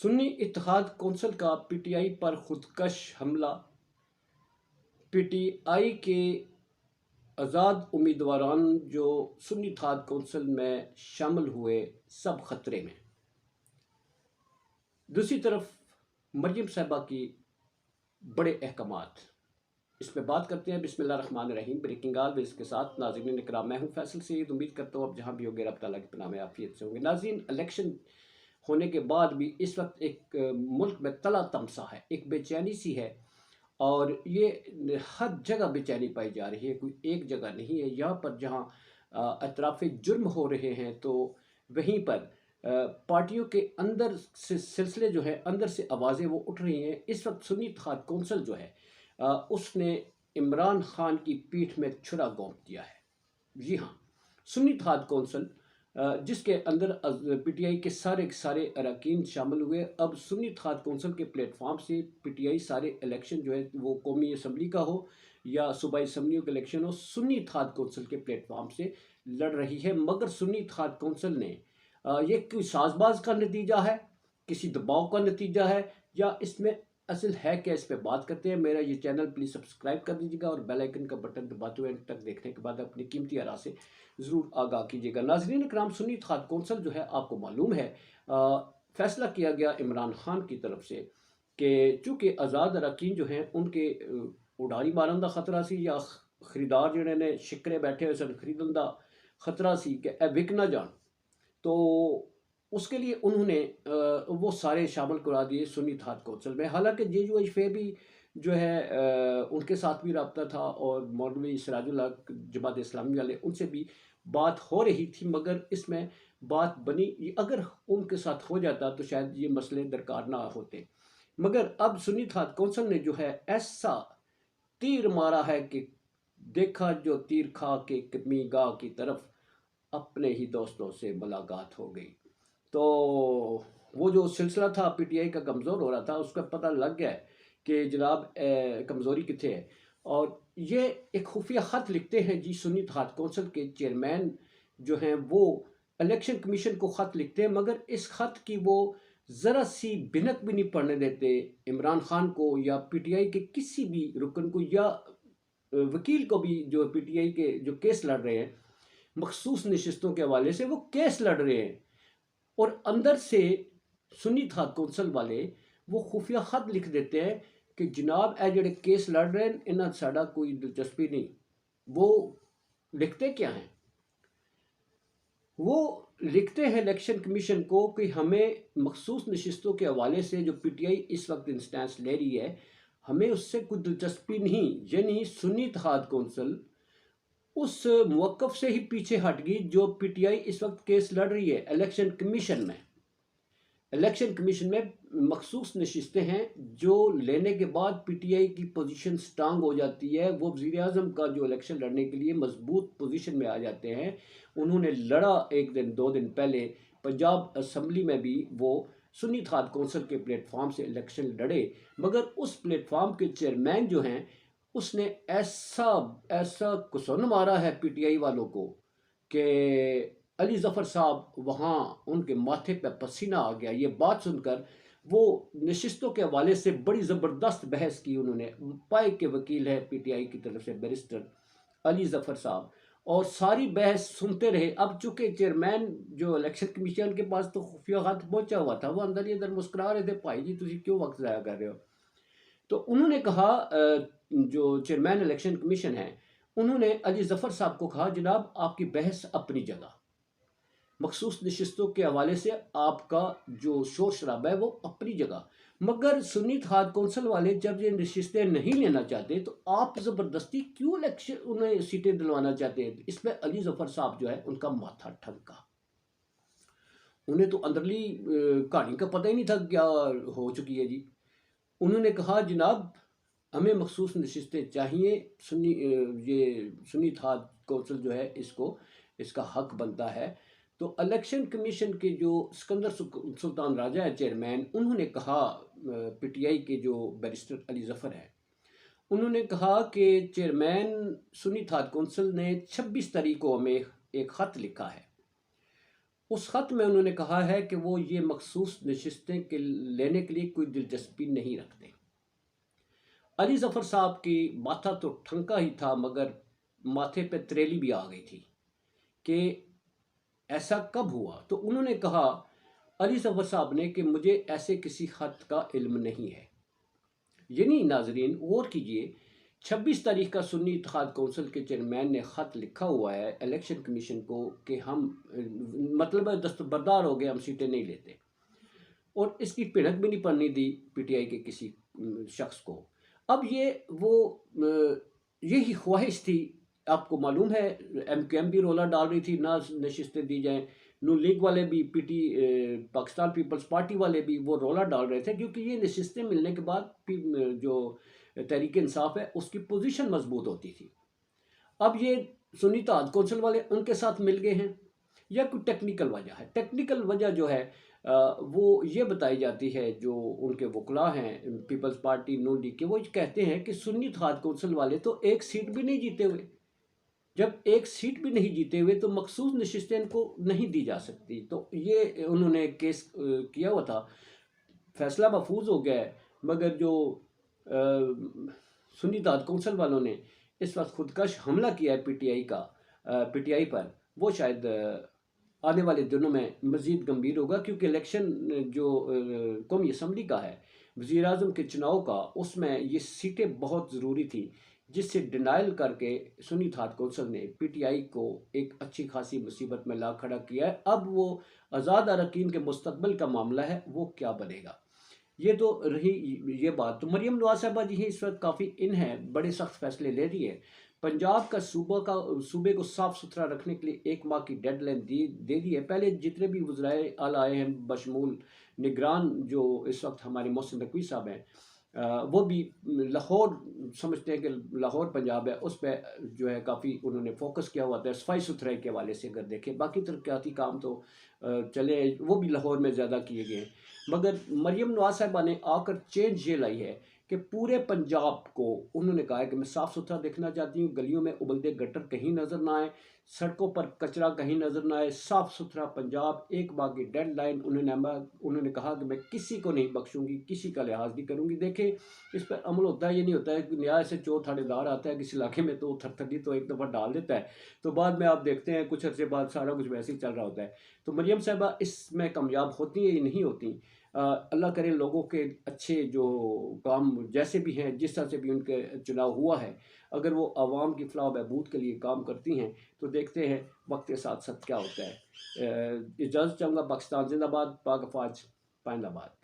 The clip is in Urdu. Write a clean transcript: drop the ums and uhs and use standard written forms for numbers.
سنی اتحاد کونسل کا پی ٹی آئی پر خودکش حملہ۔ پی ٹی آئی کے آزاد امیدواران جو سنی اتحاد کونسل میں شامل ہوئے سب خطرے میں۔ دوسری طرف مریم صاحبہ کی بڑے احکامات، اس پہ بات کرتے ہیں۔ بسم اللہ الرحمن الرحیم۔ بریکنگ آلویز کے ساتھ ناظرین اکرام، میں ہوں فیصل سعید۔ امید کرتا ہوں اب جہاں بھی ہوگے رب تعالیٰ کی پناہ میں عافیت سے ہوں گے۔ ناظرین، الیکشن ہونے کے بعد بھی اس وقت ایک ملک میں تلا تمسا ہے، ایک بے چینی سی ہے، اور یہ ہر جگہ بے چینی پائی جا رہی ہے، کوئی ایک جگہ نہیں ہے۔ یہاں پر جہاں اطراف جرم ہو رہے ہیں تو وہیں پر پارٹیوں کے اندر سے سلسلے جو ہے، اندر سے آوازیں وہ اٹھ رہی ہیں۔ اس وقت سنی اتحاد کونسل جو ہے اس نے عمران خان کی پیٹھ میں چھرا گھونپ دیا ہے۔ جی ہاں، سنی اتحاد کونسل جس کے اندر پی ٹی آئی کے سارے اراکین شامل ہوئے، اب سنی اتحاد کونسل کے پلیٹ فارم سے پی ٹی آئی سارے الیکشن جو ہے وہ قومی اسمبلی کا ہو یا صوبائی اسمبلیوں کے الیکشن ہو، سنی اتحاد کونسل کے پلیٹ فارم سے لڑ رہی ہے۔ مگر سنی اتحاد کونسل نے یہ کوئی ساز باز کا نتیجہ ہے، کسی دباؤ کا نتیجہ ہے، یا اس میں اصل ہے کہ اس پہ بات کرتے ہیں۔ میرا یہ چینل پلیز سبسکرائب کر دیجیے گا اور بیل آئیکن کا بٹن دباتے ہوئے تک دیکھنے کے بعد اپنی قیمتی آراء سے ضرور آگاہ کیجیے گا۔ ناظرین اکرام، سنی اتحاد کونسل جو ہے آپ کو معلوم ہے فیصلہ کیا گیا عمران خان کی طرف سے کہ چونکہ آزاد اراکین جو ہیں ان کے اڈاری مارندہ خطرہ سی، یا خریدار جنہوں نے شکرے بیٹھے ہوئے سن خریدندہ خطرہ سی کہ اے وک نہ جان، تو اس کے لیے انہوں نے وہ سارے شامل کرا دیے سنی اتحاد کونسل میں۔ حالانکہ جے یو ایچ فے بھی جو ہے ان کے ساتھ بھی رابطہ تھا، اور مولوی سراج اللہ جماعت اسلامی والے ان سے بھی بات ہو رہی تھی، مگر اس میں بات بنی، اگر ان کے ساتھ ہو جاتا تو شاید یہ مسئلے درکار نہ ہوتے۔ مگر اب سنی اتحاد کونسل نے جو ہے ایسا تیر مارا ہے کہ دیکھا جو تیر کھا کے قدمی گاہ کی طرف اپنے ہی دوستوں سے ملاقات ہو گئی۔ تو وہ جو سلسلہ تھا پی ٹی آئی کا کمزور ہو رہا تھا، اس کا پتہ لگ گیا کہ جناب کمزوری کتنے ہے۔ اور یہ ایک خفیہ خط لکھتے ہیں جی سنی اتحاد کونسل کے چیئرمین جو ہیں، وہ الیکشن کمیشن کو خط لکھتے ہیں، مگر اس خط کی وہ ذرا سی بھنک بھی نہیں پڑنے دیتے عمران خان کو یا پی ٹی آئی کے کسی بھی رکن کو یا وکیل کو بھی، جو پی ٹی آئی کے جو کیس لڑ رہے ہیں مخصوص نشستوں کے حوالے سے، وہ کیس لڑ رہے ہیں، اور اندر سے سنی اتحاد کونسل والے وہ خفیہ خط لکھ دیتے ہیں کہ جناب اے جڑے کیس لڑ رہے ہیں انہاں ساڈا کوئی دلچسپی نہیں۔ وہ لکھتے کیا ہیں؟ وہ لکھتے ہیں الیکشن کمیشن کو کہ ہمیں مخصوص نشستوں کے حوالے سے جو پی ٹی آئی اس وقت انسٹینس لے رہی ہے، ہمیں اس سے کوئی دلچسپی نہیں۔ یعنی سنی اتحاد کونسل اس موقف سے ہی پیچھے ہٹ گئی جو پی ٹی آئی اس وقت کیس لڑ رہی ہے الیکشن کمیشن میں۔ الیکشن کمیشن میں مخصوص نشستیں ہیں جو لینے کے بعد پی ٹی آئی کی پوزیشن سٹرانگ ہو جاتی ہے، وہ وزیر اعظم کا جو الیکشن لڑنے کے لیے مضبوط پوزیشن میں آ جاتے ہیں۔ انہوں نے لڑا ایک دن دو دن پہلے پنجاب اسمبلی میں بھی، وہ سنی اتحاد کونسل کے پلیٹ فارم سے الیکشن لڑے، مگر اس پلیٹ فارم کے چیئرمین جو ہیں اس نے ایسا کسن مارا ہے پی ٹی آئی والوں کو کہ علی ظفر صاحب وہاں ان کے ماتھے پہ پسینہ آ گیا۔ یہ بات سن کر وہ نشستوں کے حوالے سے بڑی زبردست بحث کی انہوں نے، پائے کے وکیل ہے پی ٹی آئی کی طرف سے بیرسٹر علی ظفر صاحب، اور ساری بحث سنتے رہے۔ اب چونکہ چیئرمین جو الیکشن کمیشن کے پاس تو خفیہ خط پہنچا ہوا تھا، وہ اندر ہی اندر مسکرا رہے تھے، بھائی جی تسی کیوں وقت ضائع کر رہے ہو؟ تو انہوں نے کہا، جو چیئرمین الیکشن کمیشن ہیں انہوں نے علی ظفر صاحب کو کہا، جناب آپ کی بحث اپنی جگہ، مخصوص نشستوں کے حوالے سے آپ کا جو شور شرابہ ہے وہ اپنی جگہ، مگر سنی اتحاد کونسل والے جب یہ نشستیں نہیں لینا چاہتے تو آپ زبردستی کیوں الیکشن انہیں سیٹیں دلوانا چاہتے ہیں؟ اس پہ علی ظفر صاحب جو ہے ان کا ماتھا ٹھنکا۔ انہیں تو اندرلی کہانی کا پتہ ہی نہیں تھا کیا ہو چکی ہے جی۔ انہوں نے کہا جناب ہمیں مخصوص نشستیں چاہیے، یہ سنی اتحاد کونسل جو ہے اس کا حق بنتا ہے۔ تو الیکشن کمیشن کے جو سکندر سلطان راجہ ہے چیئرمین، انہوں نے کہا، پی ٹی آئی کے جو بیرسٹر علی ظفر ہے انہوں نے کہا کہ چیئرمین سنی اتحاد کونسل نے 26 تاریخ کو ہمیں ایک خط لکھا ہے، اس خط میں انہوں نے کہا ہے کہ وہ یہ مخصوص نشستیں لینے کے لیے کوئی دلچسپی نہیں رکھتے۔ علی ظفر صاحب کی ماتھا تو ٹھنکا ہی تھا، مگر ماتھے پہ تریلی بھی آ گئی تھی کہ ایسا کب ہوا؟ تو انہوں نے کہا، علی ظفر صاحب نے، کہ مجھے ایسے کسی خط کا علم نہیں ہے۔ یعنی ناظرین غور کیجئے، 26 تاریخ کا سنی اتحاد کونسل کے چیئرمین نے خط لکھا ہوا ہے الیکشن کمیشن کو کہ ہم مطلب ہے دستبردار ہو گئے، ہم سیٹیں نہیں لیتے، اور اس کی پھڑک بھی نہیں پڑنی دی پی ٹی آئی کے کسی شخص کو۔ اب یہی خواہش تھی، آپ کو معلوم ہے ایم کیو ایم بھی رولا ڈال رہی تھی نہ نشستیں دی جائیں، نون لیگ والے بھی، پاکستان پیپلز پارٹی والے بھی وہ رولا ڈال رہے تھے، کیونکہ یہ نشستیں ملنے کے بعد جو تحریک انصاف ہے اس کی پوزیشن مضبوط ہوتی تھی۔ اب یہ سنی اتحاد کونسل والے ان کے ساتھ مل گئے ہیں، یا کوئی ٹیکنیکل وجہ ہے؟ ٹیکنیکل وجہ جو ہے وہ یہ بتائی جاتی ہے، جو ان کے وکلاء ہیں پیپلز پارٹی نون لیگ کے، وہ کہتے ہیں کہ سنی اتحاد کونسل والے تو ایک سیٹ بھی نہیں جیتے ہوئے، جب ایک سیٹ بھی نہیں جیتے ہوئے تو مخصوص نشستیں ان کو نہیں دی جا سکتی۔ تو یہ انہوں نے کیس کیا ہوا تھا، فیصلہ محفوظ ہو گیا ہے، مگر جو سنی اتحاد کونسل والوں نے اس وقت خودکش حملہ کیا ہے پی ٹی آئی پر، وہ شاید آنے والے دنوں میں مزید گمبھیر ہوگا، کیونکہ الیکشن جو قومی اسمبلی کا ہے، وزیر اعظم کے چناؤ کا، اس میں یہ سیٹیں بہت ضروری تھی، جس سے ڈینائل کر کے سنی اتحاد کونسل نے پی ٹی آئی کو ایک اچھی خاصی مصیبت میں لا کھڑا کیا ہے۔ اب وہ آزاد اراکین کے مستقبل کا معاملہ ہے، وہ کیا بنے گا؟ یہ تو رہی یہ بات۔ تو مریم نواز صاحبہ جی اس وقت کافی ان ہیں، بڑے سخت فیصلے لے رہی ہے۔ پنجاب کا صوبے کو صاف ستھرا رکھنے کے لیے 1 ماہ کی ڈیڈ لائن دے دی ہے۔ پہلے جتنے بھی وزرائے اعلیٰ آئے ہیں، بشمول نگران جو اس وقت ہمارے محسن نقوی صاحب ہیں، وہ بھی لاہور سمجھتے ہیں کہ لاہور پنجاب ہے، اس پہ جو ہے کافی انہوں نے فوکس کیا ہوا تھا صفائی ستھرائی کے حوالے سے۔ اگر دیکھیں باقی ترقیاتی کام تو چلے، وہ بھی لاہور میں زیادہ کیے گئے ہیں، مگر مریم نواز صاحبہ نے آ کر چینج یہ لائی ہے کہ پورے پنجاب کو انہوں نے کہا ہے کہ میں صاف ستھرا دیکھنا چاہتی ہوں، گلیوں میں ابلتے گٹر کہیں نظر نہ آئے، سڑکوں پر کچرا کہیں نظر نہ آئے، صاف ستھرا پنجاب۔ 1 ماہ کی ڈیڈ لائن انہوں نے کہا کہ میں کسی کو نہیں بخشوں گی، کسی کا لحاظ نہیں کروں گی۔ دیکھیں اس پر عمل ہوتا ہے، یہ نہیں ہوتا ہے کہ نیا سے چور تھانے دار آتا ہے کسی علاقے میں تو تھر تھری تو ایک دفعہ ڈال دیتا ہے، تو بعد میں آپ دیکھتے ہیں کچھ عرصے بعد سارا کچھ ویسے ہی چل رہا ہوتا ہے۔ تو مریم صاحبہ اس میں کامیاب ہوتی ہیں یا نہیں ہوتی؟ اللہ کرے لوگوں کے اچھے جو کام جیسے بھی ہیں، جس طرح سے بھی ان کے چناؤ ہوا ہے، اگر وہ عوام کی فلاح و بہبود کے لیے کام کرتی ہیں تو دیکھتے ہیں وقت کے ساتھ ساتھ کیا ہوتا ہے۔ اجازت چاہوں گا۔ پاکستان زندہ باد، پاک افواج پائند آباد۔